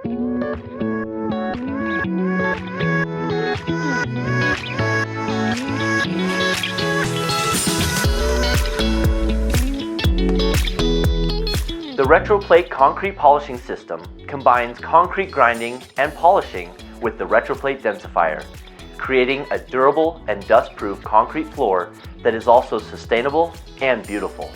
The Retroplate concrete polishing system combines concrete grinding and polishing with the Retroplate densifier, creating a durable and dust-proof concrete floor that is also sustainable and beautiful.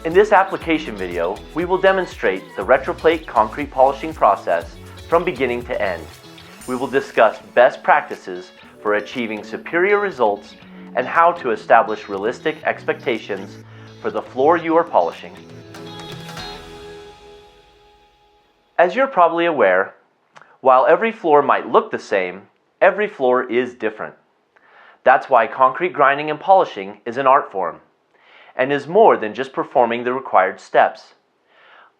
In this application video, we will demonstrate the Retroplate concrete polishing process from beginning to end. We will discuss best practices for achieving superior results and how to establish realistic expectations for the floor you are polishing. As you're probably aware, while every floor might look the same, every floor is different. That's why concrete grinding and polishing is an art form, and is more than just performing the required steps.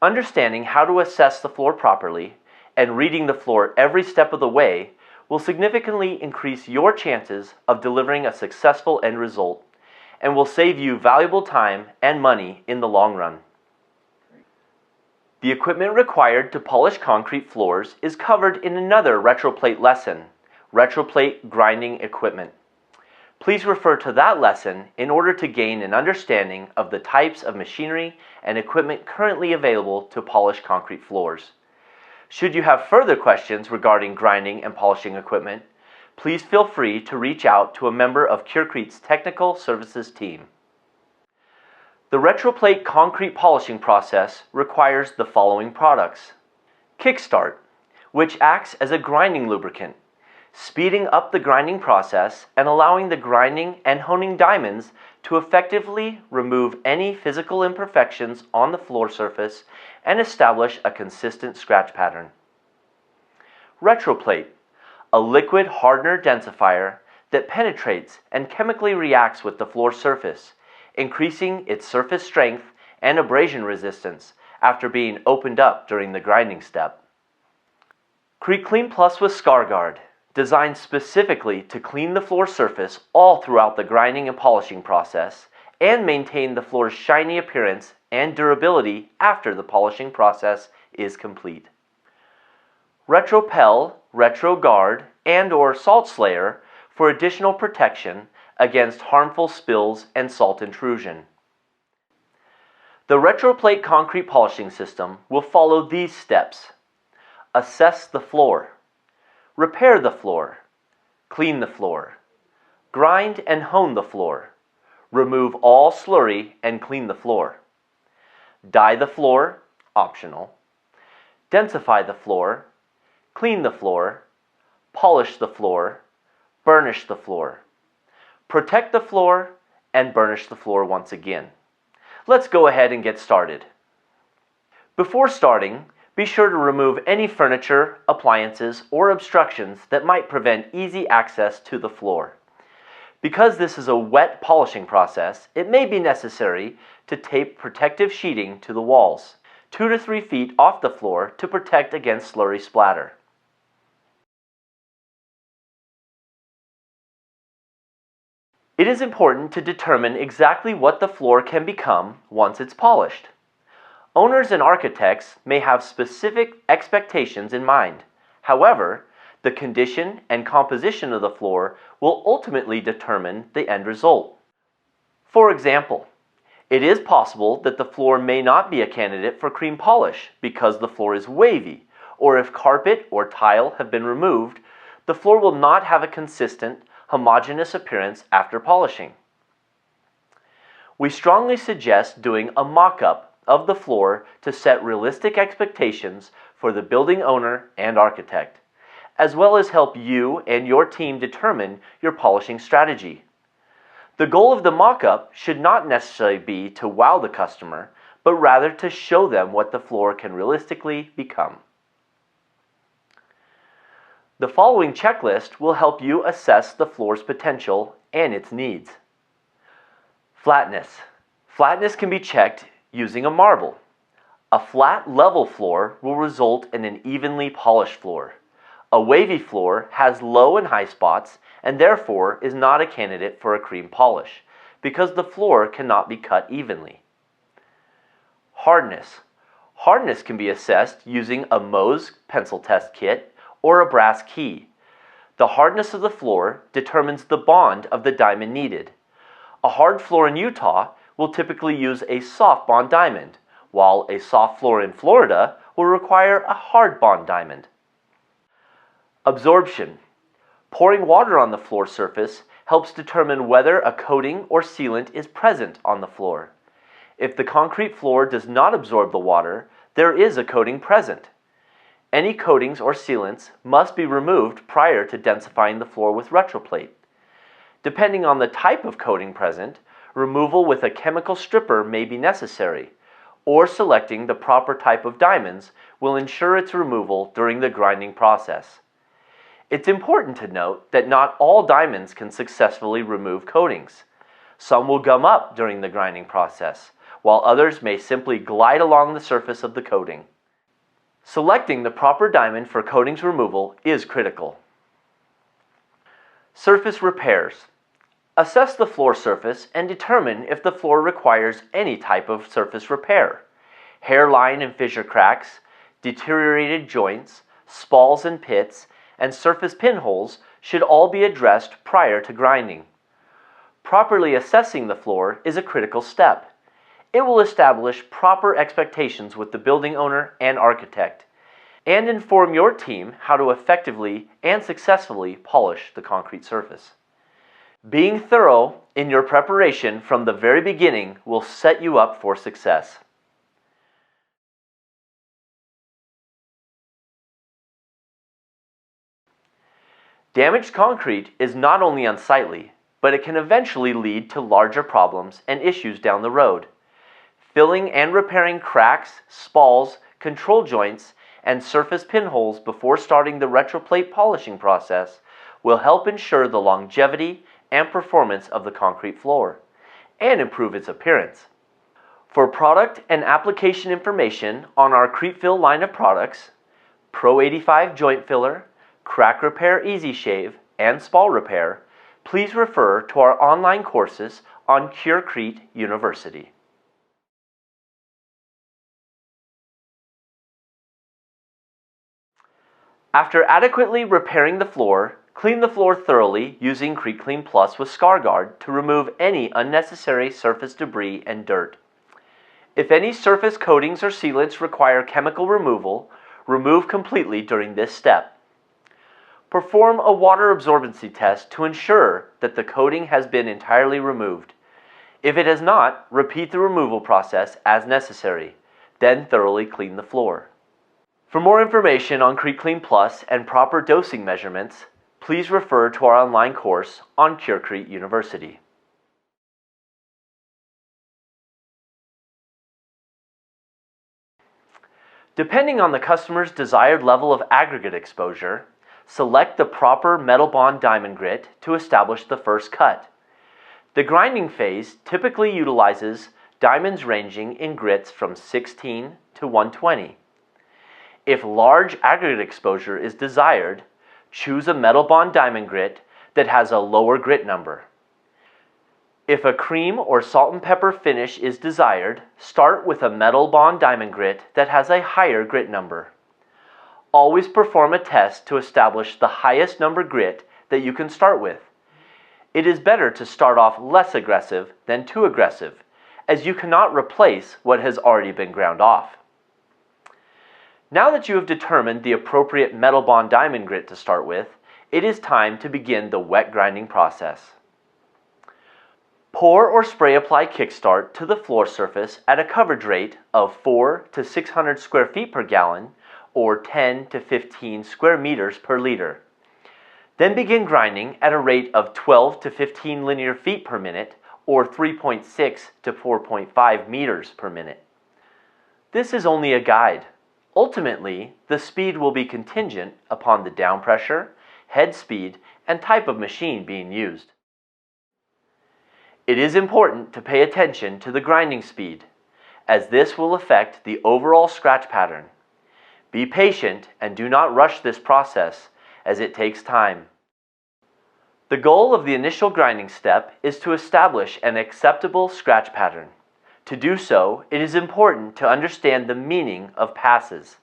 Understanding how to assess the floor properly and reading the floor every step of the way will significantly increase your chances of delivering a successful end result, and will save you valuable time and money in the long run. The equipment required to polish concrete floors is covered in another Retroplate lesson, Retroplate grinding equipment. Please refer to that lesson in order to gain an understanding of the types of machinery and equipment currently available to polish concrete floors. Should you have further questions regarding grinding and polishing equipment, please feel free to reach out to a member of Curecrete's technical services team. The Retroplate concrete polishing process requires the following products. Kickstart, which acts as a grinding lubricant, speeding up the grinding process and allowing the grinding and honing diamonds to effectively remove any physical imperfections on the floor surface and establish a consistent scratch pattern. Retroplate, a liquid hardener densifier that penetrates and chemically reacts with the floor surface, increasing its surface strength and abrasion resistance after being opened up during the grinding step. CreClean Plus with Scar Guard, designed specifically to clean the floor surface all throughout the grinding and polishing process and maintain the floor's shiny appearance and durability after the polishing process is complete. RetroPel, RetroGuard, and/or Salt Slayer for additional protection against harmful spills and salt intrusion. The Retroplate concrete polishing system will follow these steps. Assess the floor. Repair the floor. Clean the floor. Grind and hone the floor. Remove all slurry and clean the floor. Dye the floor, optional. Densify the floor. Clean the floor. Polish the floor. Burnish the floor. Protect the floor and burnish the floor once again. Let's go ahead and get started. Before starting, be sure to remove any furniture, appliances, or obstructions that might prevent easy access to the floor. Because this is a wet polishing process, it may be necessary to tape protective sheeting to the walls, 2 to 3 feet off the floor to protect against slurry splatter. It is important to determine exactly what the floor can become once it's polished. Owners and architects may have specific expectations in mind. However, the condition and composition of the floor will ultimately determine the end result. For example, it is possible that the floor may not be a candidate for cream polish because the floor is wavy, or if carpet or tile have been removed, the floor will not have a consistent, homogeneous appearance after polishing. We strongly suggest doing a mock-up of the floor to set realistic expectations for the building owner and architect, as well as help you and your team determine your polishing strategy. The goal of the mock-up should not necessarily be to wow the customer, but rather to show them what the floor can realistically become. The following checklist will help you assess the floor's potential and its needs. Flatness. Flatness can be checked using a marble. A flat, level floor will result in an evenly polished floor. A wavy floor has low and high spots and therefore is not a candidate for a cream polish because the floor cannot be cut evenly. Hardness. Hardness can be assessed using a Mohs pencil test kit or a brass key. The hardness of the floor determines the bond of the diamond needed. A hard floor in Utah will typically use a soft bond diamond, while a soft floor in Florida will require a hard bond diamond. Absorption. Pouring water on the floor surface helps determine whether a coating or sealant is present on the floor. If the concrete floor does not absorb the water, there is a coating present. Any coatings or sealants must be removed prior to densifying the floor with retroplate. Depending on the type of coating present, removal with a chemical stripper may be necessary, or selecting the proper type of diamonds will ensure its removal during the grinding process. It's important to note that not all diamonds can successfully remove coatings. Some will gum up during the grinding process, while others may simply glide along the surface of the coating. Selecting the proper diamond for coatings removal is critical. Surface repairs. Assess the floor surface and determine if the floor requires any type of surface repair. Hairline and fissure cracks, deteriorated joints, spalls and pits, and surface pinholes should all be addressed prior to grinding. Properly assessing the floor is a critical step. It will establish proper expectations with the building owner and architect, and inform your team how to effectively and successfully polish the concrete surface. Being thorough in your preparation from the very beginning will set you up for success. Damaged concrete is not only unsightly, but it can eventually lead to larger problems and issues down the road. Filling and repairing cracks, spalls, control joints, and surface pinholes before starting the retroplate polishing process will help ensure the longevity and performance of the concrete floor, and improve its appearance. For product and application information on our Cretefill line of products, Pro 85 Joint Filler, Crack Repair Easy Shave, and Spall Repair, please refer to our online courses on Curecrete University. After adequately repairing the floor, clean the floor thoroughly using CreteClean Plus with ScarGuard to remove any unnecessary surface debris and dirt. If any surface coatings or sealants require chemical removal, remove completely during this step. Perform a water absorbency test to ensure that the coating has been entirely removed. If it has not, repeat the removal process as necessary, then thoroughly clean the floor. For more information on CreteClean Plus and proper dosing measurements, please refer to our online course on Curecrete University. Depending on the customer's desired level of aggregate exposure, select the proper metal bond diamond grit to establish the first cut. The grinding phase typically utilizes diamonds ranging in grits from 16 to 120. If large aggregate exposure is desired, choose a metal bond diamond grit that has a lower grit number. If a cream or salt and pepper finish is desired, start with a metal bond diamond grit that has a higher grit number. Always perform a test to establish the highest number grit that you can start with. It is better to start off less aggressive than too aggressive, as you cannot replace what has already been ground off. Now that you have determined the appropriate metal bond diamond grit to start with, it is time to begin the wet grinding process. Pour or spray apply kickstart to the floor surface at a coverage rate of 4 to 600 square feet per gallon or 10 to 15 square meters per liter. Then begin grinding at a rate of 12 to 15 linear feet per minute or 3.6 to 4.5 meters per minute. This is only a guide. Ultimately, the speed will be contingent upon the down pressure, head speed, and type of machine being used. It is important to pay attention to the grinding speed, as this will affect the overall scratch pattern. Be patient and do not rush this process, as it takes time. The goal of the initial grinding step is to establish an acceptable scratch pattern. To do so, it is important to understand the meaning of passes,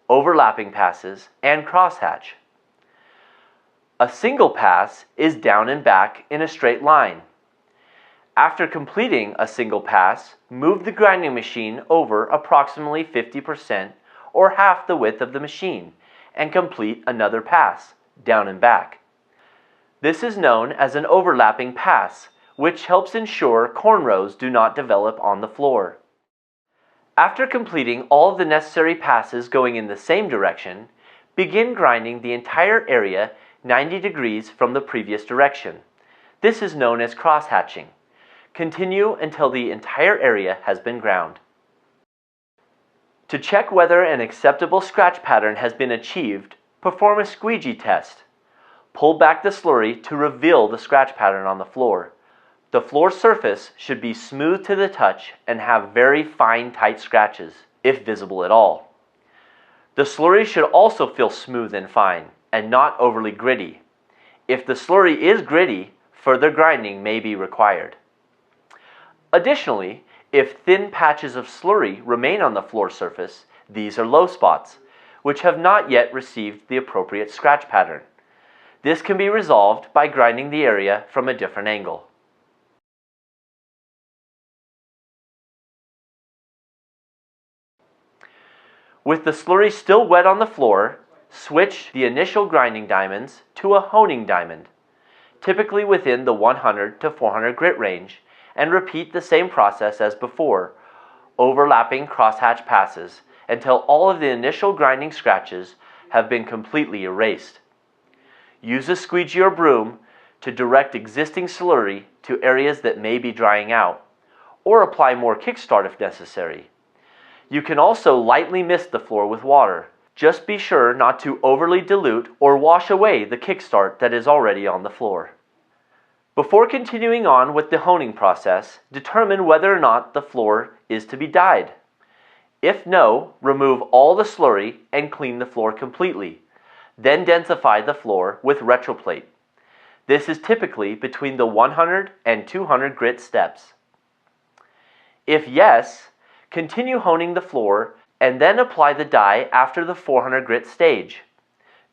overlapping passes, and crosshatch. A single pass is down and back in a straight line. After completing a single pass, move the grinding machine over approximately 50% or half the width of the machine and complete another pass, down and back. This is known as an overlapping pass, which helps ensure cornrows do not develop on the floor. After completing all of the necessary passes going in the same direction, begin grinding the entire area 90 degrees from the previous direction. This is known as cross-hatching. Continue until the entire area has been ground. To check whether an acceptable scratch pattern has been achieved, perform a squeegee test. Pull back the slurry to reveal the scratch pattern on the floor. The floor surface should be smooth to the touch and have very fine, tight scratches, if visible at all. The slurry should also feel smooth and fine, and not overly gritty. If the slurry is gritty, further grinding may be required. Additionally, if thin patches of slurry remain on the floor surface, these are low spots, which have not yet received the appropriate scratch pattern. This can be resolved by grinding the area from a different angle. With the slurry still wet on the floor, switch the initial grinding diamonds to a honing diamond, typically within the 100 to 400 grit range, and repeat the same process as before, overlapping crosshatch passes until all of the initial grinding scratches have been completely erased. Use a squeegee or broom to direct existing slurry to areas that may be drying out, or apply more kickstart if necessary. You can also lightly mist the floor with water. Just be sure not to overly dilute or wash away the kickstart that is already on the floor. Before continuing on with the honing process, determine whether or not the floor is to be dyed. If no, remove all the slurry and clean the floor completely. Then densify the floor with Retroplate. This is typically between the 100 and 200 grit steps. If yes, continue honing the floor and then apply the dye after the 400 grit stage.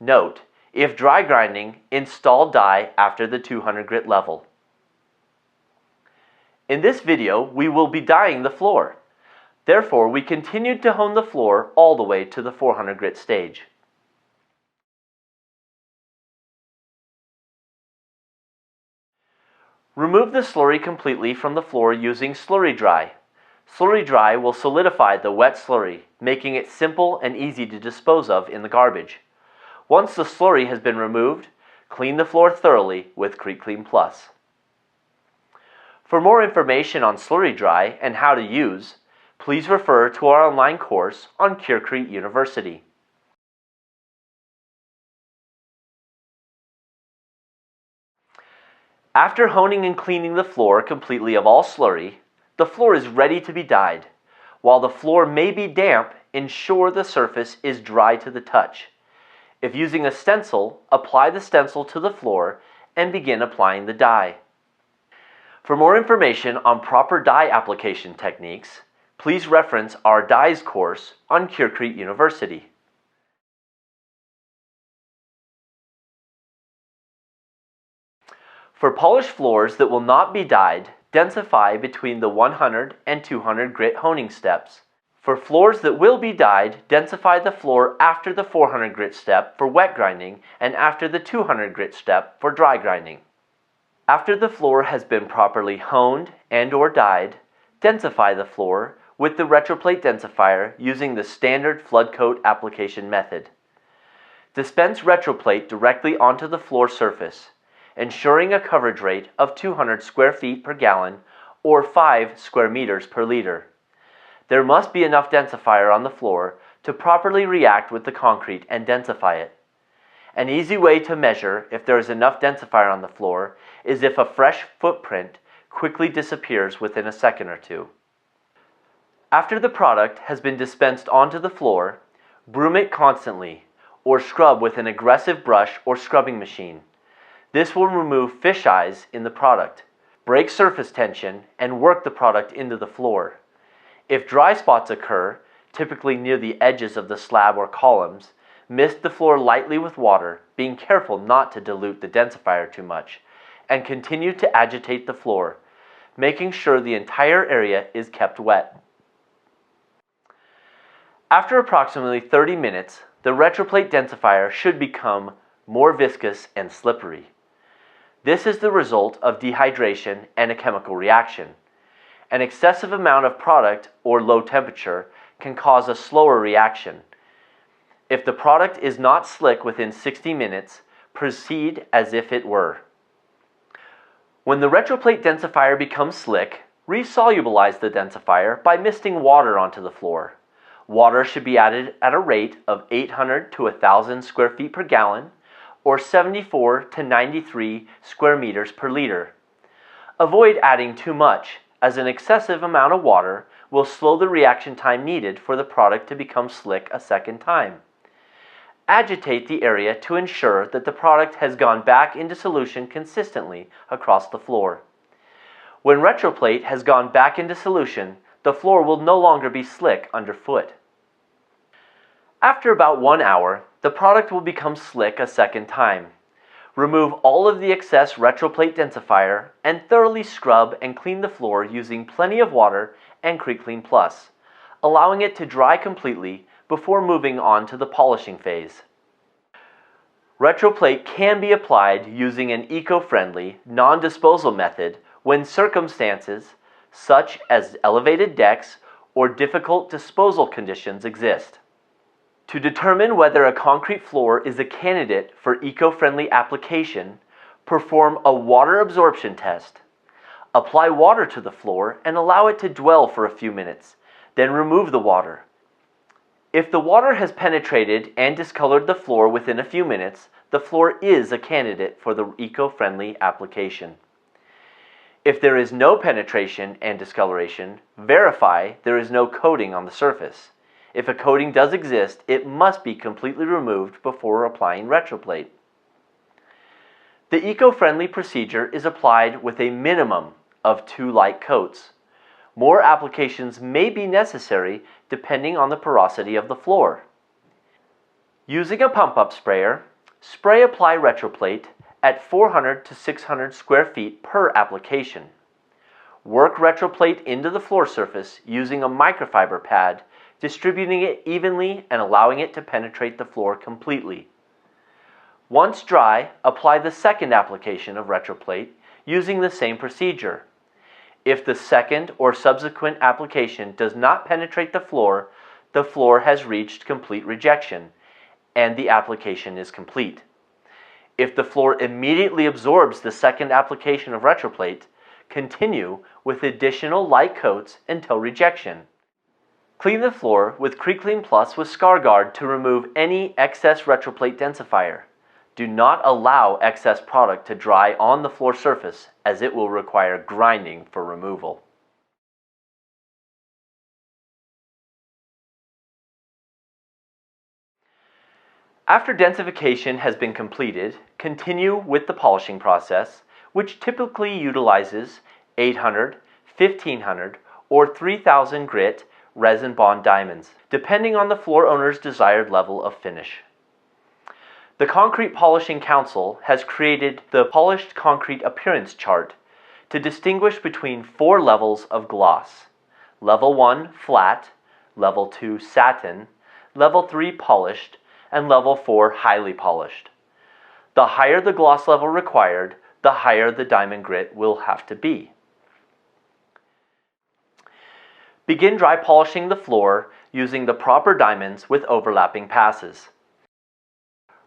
Note, if dry grinding, install dye after the 200 grit level. In this video, we will be dyeing the floor. Therefore, we continued to hone the floor all the way to the 400 grit stage. Remove the slurry completely from the floor using Slurry Dry. Slurry Dry will solidify the wet slurry, making it simple and easy to dispose of in the garbage. Once the slurry has been removed, clean the floor thoroughly with CreteClean Plus. For more information on Slurry Dry and how to use, please refer to our online course on Curecrete University. After honing and cleaning the floor completely of all slurry, the floor is ready to be dyed. While the floor may be damp, ensure the surface is dry to the touch. If using a stencil, apply the stencil to the floor and begin applying the dye. For more information on proper dye application techniques, please reference our dyes course on Curecrete University. For polished floors that will not be dyed, densify between the 100 and 200 grit honing steps. For floors that will be dyed, densify the floor after the 400 grit step for wet grinding and after the 200 grit step for dry grinding. After the floor has been properly honed and/or dyed, densify the floor with the Retroplate densifier using the standard flood coat application method. Dispense Retroplate directly onto the floor surface, ensuring a coverage rate of 200 square feet per gallon or 5 square meters per liter. There must be enough densifier on the floor to properly react with the concrete and densify it. An easy way to measure if there is enough densifier on the floor is if a fresh footprint quickly disappears within a second or two. After the product has been dispensed onto the floor, broom it constantly or scrub with an aggressive brush or scrubbing machine. This will remove fish eyes in the product, break surface tension, and work the product into the floor. If dry spots occur, typically near the edges of the slab or columns, mist the floor lightly with water, being careful not to dilute the densifier too much, and continue to agitate the floor, making sure the entire area is kept wet. After approximately 30 minutes, the Retroplate densifier should become more viscous and slippery. This is the result of dehydration and a chemical reaction. An excessive amount of product or low temperature can cause a slower reaction. If the product is not slick within 60 minutes, proceed as if it were. When the Retroplate densifier becomes slick, resolubilize the densifier by misting water onto the floor. Water should be added at a rate of 800 to 1,000 square feet per gallon, or 74 to 93 square meters per liter. Avoid adding too much, as an excessive amount of water will slow the reaction time needed for the product to become slick a second time. Agitate the area to ensure that the product has gone back into solution consistently across the floor. When Retroplate has gone back into solution, the floor will no longer be slick underfoot. After about 1 hour, the product will become slick a second time. Remove all of the excess Retroplate densifier and thoroughly scrub and clean the floor using plenty of water and CreekClean Plus, allowing it to dry completely before moving on to the polishing phase. Retroplate can be applied using an eco-friendly, non-disposal method when circumstances such as elevated decks or difficult disposal conditions exist. To determine whether a concrete floor is a candidate for eco-friendly application, perform a water absorption test. Apply water to the floor and allow it to dwell for a few minutes, then remove the water. If the water has penetrated and discolored the floor within a few minutes, the floor is a candidate for the eco-friendly application. If there is no penetration and discoloration, verify there is no coating on the surface. If a coating does exist, it must be completely removed before applying Retroplate. The eco-friendly procedure is applied with a minimum of 2 light coats. More applications may be necessary depending on the porosity of the floor. Using a pump-up sprayer, apply Retroplate at 400 to 600 square feet per application. Work Retroplate into the floor surface using a microfiber pad, distributing it evenly and allowing it to penetrate the floor completely. Once dry, apply the second application of Retroplate using the same procedure. If the second or subsequent application does not penetrate the floor has reached complete rejection, and the application is complete. If the floor immediately absorbs the second application of Retroplate, continue with additional light coats until rejection. Clean the floor with CreekClean Plus with ScarGuard to remove any excess Retroplate densifier. Do not allow excess product to dry on the floor surface, as it will require grinding for removal. After densification has been completed, continue with the polishing process, which typically utilizes 800, 1500, or 3000 grit resin bond diamonds, depending on the floor owner's desired level of finish. The Concrete Polishing Council has created the Polished Concrete Appearance Chart to distinguish between 4 levels of gloss: Level 1 flat, Level 2 satin, Level 3 polished, and Level 4 highly polished. The higher the gloss level required, the higher the diamond grit will have to be. Begin dry polishing the floor using the proper diamonds with overlapping passes.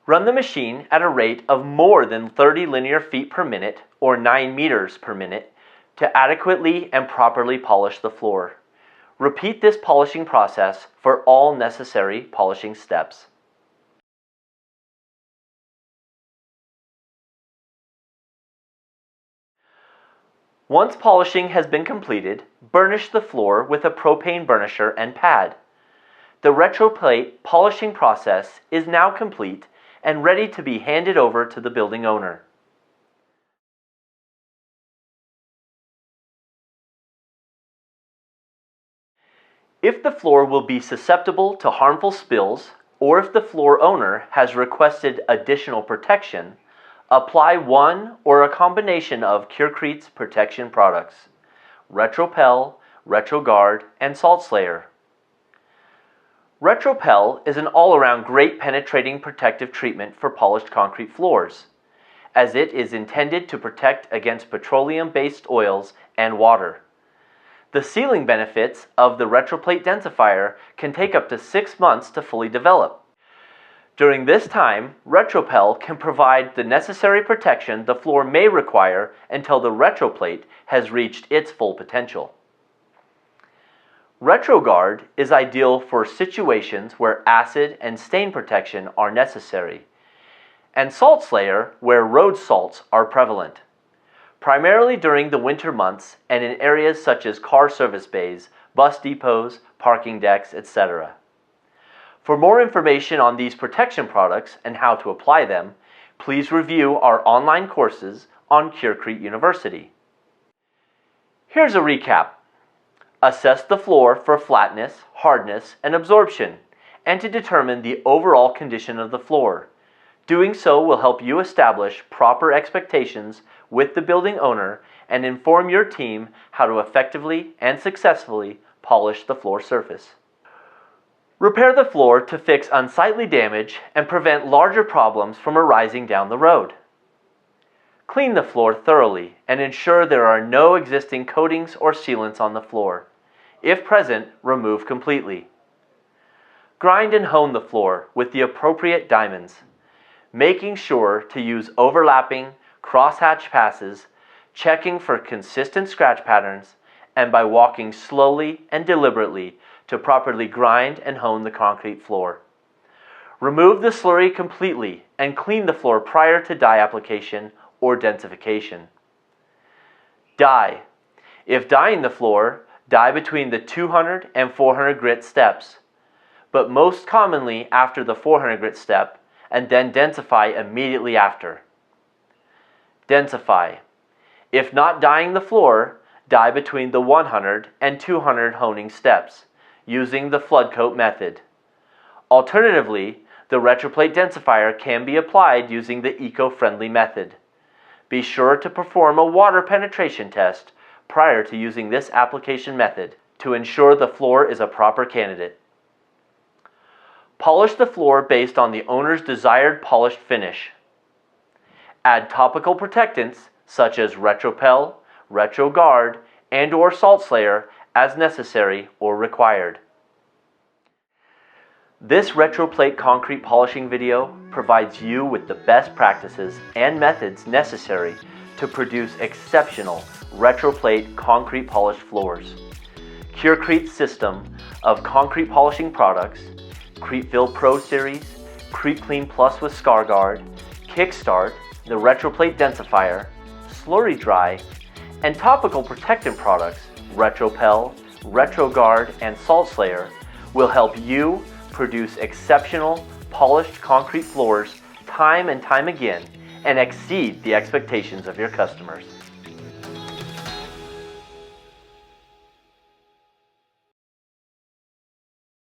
Run the machine at a rate of more than 30 linear feet per minute or 9 meters per minute to adequately and properly polish the floor. Repeat this polishing process for all necessary polishing steps. Once polishing has been completed, burnish the floor with a propane burnisher and pad. The Retroplate polishing process is now complete and ready to be handed over to the building owner. If the floor will be susceptible to harmful spills, or if the floor owner has requested additional protection, apply one or a combination of Curecrete's protection products: RetroPel, RetroGuard, and Salt Slayer. RetroPel is an all-around great penetrating protective treatment for polished concrete floors, as it is intended to protect against petroleum-based oils and water. The sealing benefits of the RetroPlate densifier can take up to 6 months to fully develop. During this time, RetroPel can provide the necessary protection the floor may require until the RetroPlate has reached its full potential. RetroGuard is ideal for situations where acid and stain protection are necessary, and Salt Slayer where road salts are prevalent, primarily during the winter months and in areas such as car service bays, bus depots, parking decks, etc. For more information on these protection products and how to apply them, please review our online courses on Curecrete University. Here's a recap. Assess the floor for flatness, hardness, and absorption, and to determine the overall condition of the floor. Doing so will help you establish proper expectations with the building owner and inform your team how to effectively and successfully polish the floor surface. Repair the floor to fix unsightly damage and prevent larger problems from arising down the road. Clean the floor thoroughly and ensure there are no existing coatings or sealants on the floor. If present, remove completely. Grind and hone the floor with the appropriate diamonds, making sure to use overlapping crosshatch passes, checking for consistent scratch patterns, and by walking slowly and deliberately to properly grind and hone the concrete floor. Remove the slurry completely and clean the floor prior to dye application or densification. Dye. If dyeing the floor, dye between the 200 and 400 grit steps, but most commonly after the 400 grit step, and then densify immediately after. Densify. If not dyeing the floor, dye between the 100 and 200 honing steps, using the flood coat method. Alternatively, the RetroPlate densifier can be applied using the eco-friendly method. Be sure to perform a water penetration test prior to using this application method to ensure the floor is a proper candidate. Polish the floor based on the owner's desired polished finish. Add topical protectants such as RetroPel, RetroGuard, and/or Salt Slayer as necessary or required. This RetroPlate concrete polishing video provides you with the best practices and methods necessary to produce exceptional RetroPlate concrete polished floors. Curecrete's system of concrete polishing products, CreteFill Pro Series, CreteClean Plus with ScarGuard, Kickstart, the RetroPlate densifier, Slurry Dry, and topical protectant products, RetroPel, RetroGuard, and Salt Slayer will help you produce exceptional, polished concrete floors time and time again and exceed the expectations of your customers.